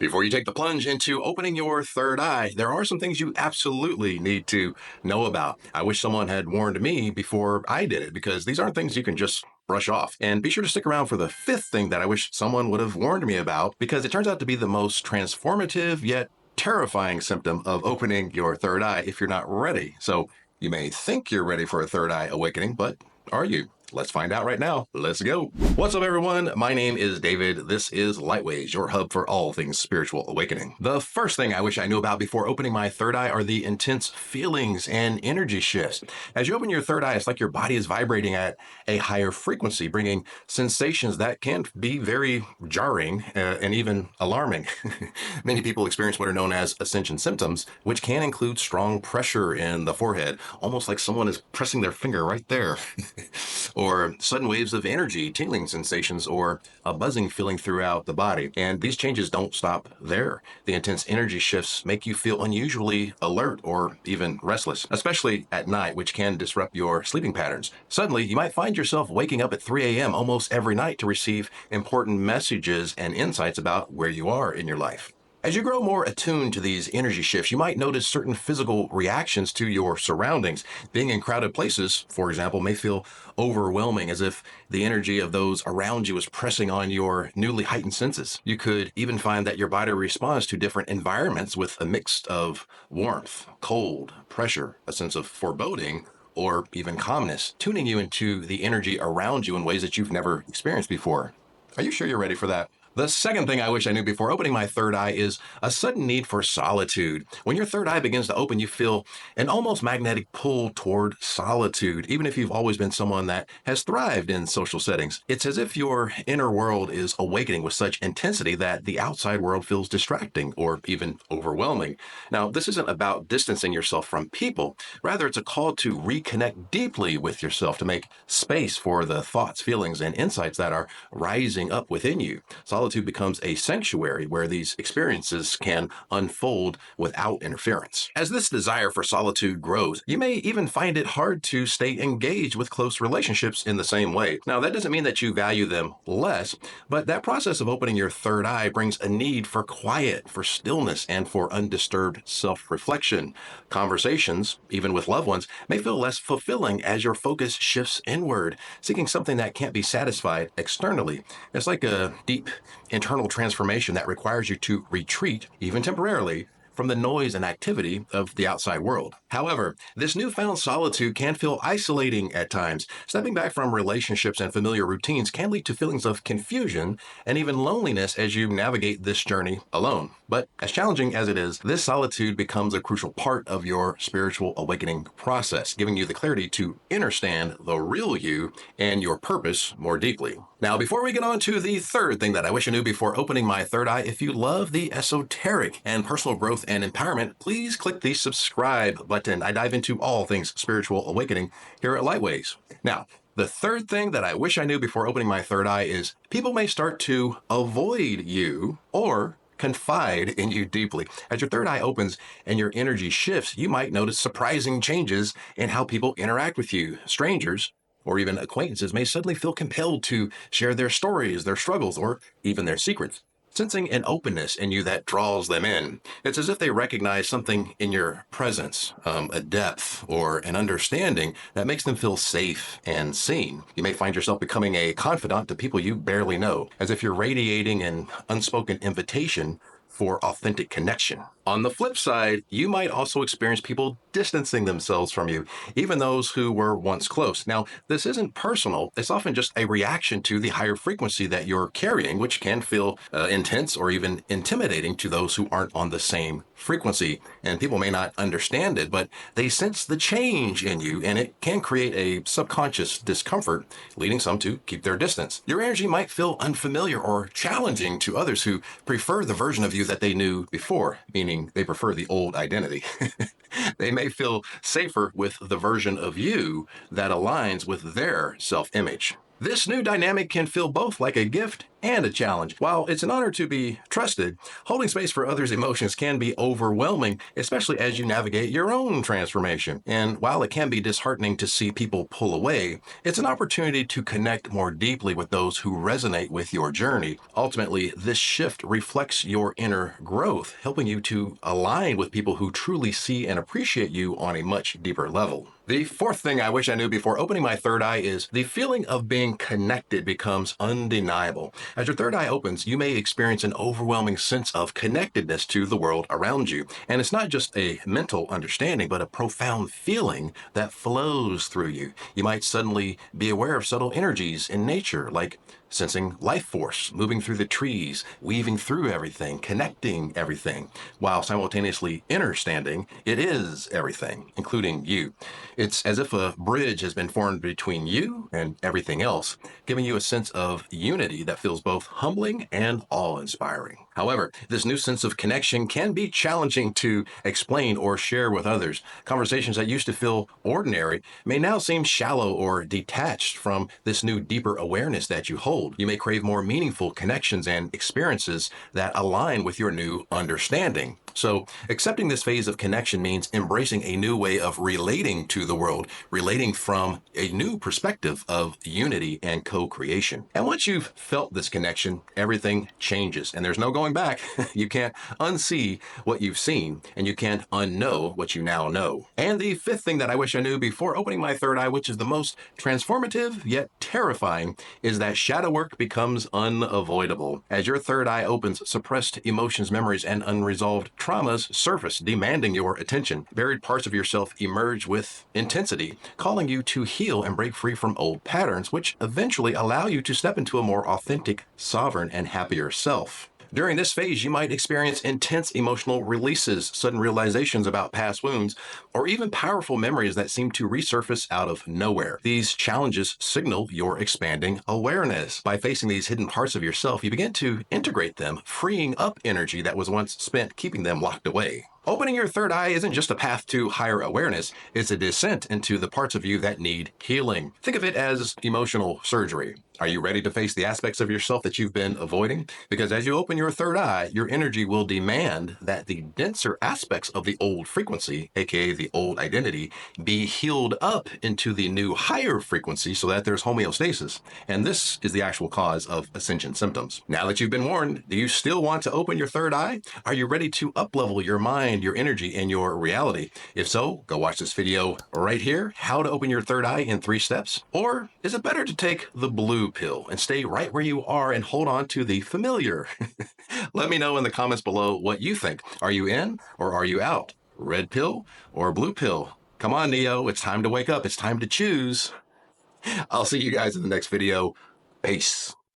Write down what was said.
Before you take the plunge into opening your third eye, there are some things you absolutely need to know about. I wish someone had warned me before I did it because these aren't things you can just brush off. And be sure to stick around for the fifth thing that I wish someone would have warned me about because it turns out to be the most transformative yet terrifying symptom of opening your third eye if you're not ready. So you may think you're ready for a third eye awakening, but are you? Let's find out right now. Let's go. What's up, everyone? My name is David. This is Lightways, your hub for all things spiritual awakening. The first thing I wish I knew about before opening my third eye are the intense feelings and energy shifts. As you open your third eye, it's like your body is vibrating at a higher frequency, bringing sensations that can be very jarring and even alarming. Many people experience what are known as ascension symptoms, which can include strong pressure in the forehead, almost like someone is pressing their finger right there. Or sudden waves of energy, tingling sensations, or a buzzing feeling throughout the body. And these changes don't stop there. The intense energy shifts make you feel unusually alert or even restless, especially at night, which can disrupt your sleeping patterns. Suddenly, you might find yourself waking up at 3 a.m. almost every night to receive important messages and insights about where you are in your life. As you grow more attuned to these energy shifts, you might notice certain physical reactions to your surroundings. Being in crowded places, for example, may feel overwhelming, as if the energy of those around you is pressing on your newly heightened senses. You could even find that your body responds to different environments with a mix of warmth, cold, pressure, a sense of foreboding, or even calmness, tuning you into the energy around you in ways that you've never experienced before. Are you sure you're ready for that? The second thing I wish I knew before opening my third eye is a sudden need for solitude. When your third eye begins to open, you feel an almost magnetic pull toward solitude, even if you've always been someone that has thrived in social settings. It's as if your inner world is awakening with such intensity that the outside world feels distracting or even overwhelming. Now, this isn't about distancing yourself from people. Rather, it's a call to reconnect deeply with yourself, to make space for the thoughts, feelings, and insights that are rising up within you. Solitude becomes a sanctuary where these experiences can unfold without interference. As this desire for solitude grows, you may even find it hard to stay engaged with close relationships in the same way. Now, that doesn't mean that you value them less, but that process of opening your third eye brings a need for quiet, for stillness, and for undisturbed self-reflection. Conversations, even with loved ones, may feel less fulfilling as your focus shifts inward, seeking something that can't be satisfied externally. It's like a deep internal transformation that requires you to retreat, even temporarily, from the noise and activity of the outside world. However, this newfound solitude can feel isolating at times. Stepping back from relationships and familiar routines can lead to feelings of confusion and even loneliness as you navigate this journey alone. But as challenging as it is, this solitude becomes a crucial part of your spiritual awakening process, giving you the clarity to understand the real you and your purpose more deeply. Now, before we get on to the third thing that I wish I knew before opening my third eye, if you love the esoteric and personal growth and empowerment, please click the subscribe button. I dive into all things spiritual awakening here at Lightways. Now, the third thing that I wish I knew before opening my third eye is people may start to avoid you or confide in you deeply. As your third eye opens and your energy shifts, you might notice surprising changes in how people interact with you. Strangers or even acquaintances may suddenly feel compelled to share their stories, their struggles, or even their secrets, sensing an openness in you that draws them in. It's as if they recognize something in your presence, a depth or an understanding that makes them feel safe and seen. You may find yourself becoming a confidant to people you barely know, as if you're radiating an unspoken invitation for authentic connection. On the flip side, you might also experience people distancing themselves from you, even those who were once close. Now, this isn't personal. It's often just a reaction to the higher frequency that you're carrying, which can feel intense or even intimidating to those who aren't on the same frequency. And people may not understand it, but they sense the change in you, and it can create a subconscious discomfort, leading some to keep their distance. Your energy might feel unfamiliar or challenging to others who prefer the version of you that they knew before, meaning they prefer the old identity. They may feel safer with the version of you that aligns with their self-image. This new dynamic can feel both like a gift and a challenge. While it's an honor to be trusted, holding space for others' emotions can be overwhelming, especially as you navigate your own transformation. And while it can be disheartening to see people pull away, it's an opportunity to connect more deeply with those who resonate with your journey. Ultimately, this shift reflects your inner growth, helping you to align with people who truly see and appreciate you on a much deeper level. The fourth thing I wish I knew before opening my third eye is the feeling of being connected becomes undeniable. As your third eye opens, you may experience an overwhelming sense of connectedness to the world around you. And it's not just a mental understanding, but a profound feeling that flows through you. You might suddenly be aware of subtle energies in nature, like sensing life force moving through the trees, weaving through everything, connecting everything, while simultaneously understanding it is everything, including you. It's as if a bridge has been formed between you and everything else, giving you a sense of unity that feels both humbling and awe-inspiring. However, this new sense of connection can be challenging to explain or share with others. Conversations that used to feel ordinary may now seem shallow or detached from this new deeper awareness that you hold. You may crave more meaningful connections and experiences that align with your new understanding. So, accepting this phase of connection means embracing a new way of relating to the world, relating from a new perspective of unity and co-creation. And once you've felt this connection, everything changes, and there's no going back. You can't unsee what you've seen, and you can't unknow what you now know. And the fifth thing that I wish I knew before opening my third eye, which is the most transformative yet terrifying, is that shadow work becomes unavoidable. As your third eye opens, suppressed emotions, memories, and unresolved traumas surface, demanding your attention. Buried parts of yourself emerge with intensity, calling you to heal and break free from old patterns, which eventually allow you to step into a more authentic, sovereign, and happier self. During this phase, you might experience intense emotional releases, sudden realizations about past wounds, or even powerful memories that seem to resurface out of nowhere. These challenges signal your expanding awareness. By facing these hidden parts of yourself, you begin to integrate them, freeing up energy that was once spent keeping them locked away. Opening your third eye isn't just a path to higher awareness, it's a descent into the parts of you that need healing. Think of it as emotional surgery. Are you ready to face the aspects of yourself that you've been avoiding? Because as you open your third eye, your energy will demand that the denser aspects of the old frequency, aka the old identity, be healed up into the new higher frequency so that there's homeostasis. And this is the actual cause of ascension symptoms. Now that you've been warned, do you still want to open your third eye? Are you ready to uplevel your mind, your energy, and your reality? If so, go watch this video right here, how to open your third eye in 3 steps. Or is it better to take the blue pill and stay right where you are and hold on to the familiar? Let me know in the comments below what you think. Are you in or are you out? Red pill or blue pill? Come on, Neo, it's time to wake up. It's time to choose. I'll see you guys in the next video. Peace.